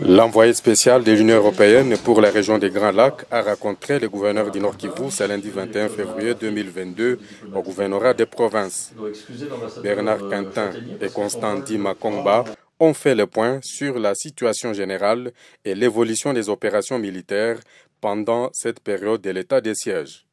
L'envoyé spécial de l'Union européenne pour la région des Grands Lacs a rencontré le gouverneur du Nord Kivu ce lundi 21 février 2022 au gouvernorat des provinces. Bernard Quentin et Constantin Makongba ont fait le point sur la situation générale et l'évolution des opérations militaires pendant cette période de l'état de siège.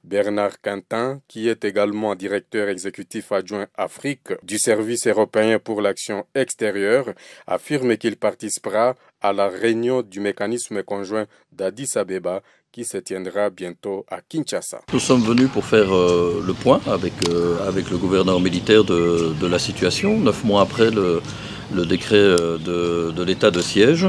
Bernard Quentin, qui est également directeur exécutif adjoint Afrique du Service européen pour l'action extérieure, affirme qu'il participera à la réunion du mécanisme conjoint d'Addis Abeba qui se tiendra bientôt à Kinshasa. Nous sommes venus pour faire le point avec le gouverneur militaire de la situation, 9 mois après le décret de l'état de siège.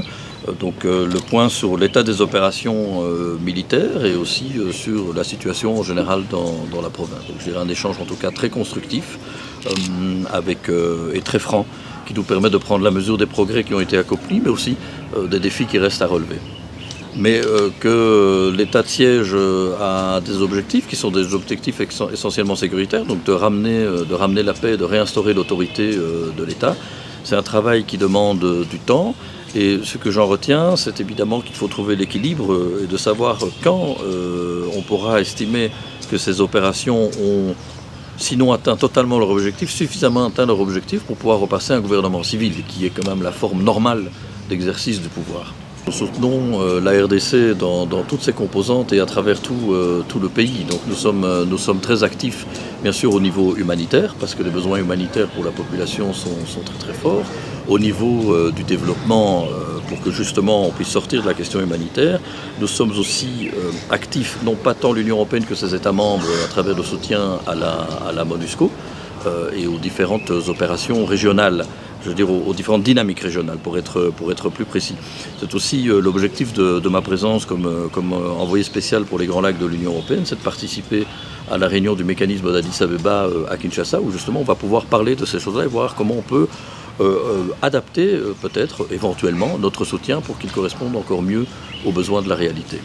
Donc le point sur l'état des opérations militaires et aussi sur la situation en général dans la province. Donc, je dirais un échange en tout cas très constructif et très franc qui nous permet de prendre la mesure des progrès qui ont été accomplis mais aussi des défis qui restent à relever. Mais que l'état de siège a des objectifs qui sont des objectifs essentiellement sécuritaires, donc de ramener la paix, de réinstaurer l'autorité de l'État. C'est un travail qui demande du temps. Et ce que j'en retiens, c'est évidemment qu'il faut trouver l'équilibre et de savoir quand on pourra estimer que ces opérations ont, sinon atteint totalement leur objectif, suffisamment atteint leur objectif pour pouvoir repasser à un gouvernement civil, qui est quand même la forme normale d'exercice du pouvoir. Nous soutenons la RDC dans toutes ses composantes et à travers tout le pays. Donc nous sommes très actifs, bien sûr, au niveau humanitaire, parce que les besoins humanitaires pour la population sont très très forts. Au niveau du développement, pour que justement on puisse sortir de la question humanitaire, nous sommes aussi actifs, non pas tant l'Union européenne que ses États membres, à travers le soutien à la MONUSCO et aux différentes opérations régionales. Je veux dire aux différentes dynamiques régionales, pour être plus précis. C'est aussi l'objectif de ma présence comme envoyé spécial pour les Grands Lacs de l'Union européenne, c'est de participer à la réunion du mécanisme d'Addis Abeba à Kinshasa, où justement on va pouvoir parler de ces choses-là et voir comment on peut adapter peut-être éventuellement notre soutien pour qu'il corresponde encore mieux aux besoins de la réalité.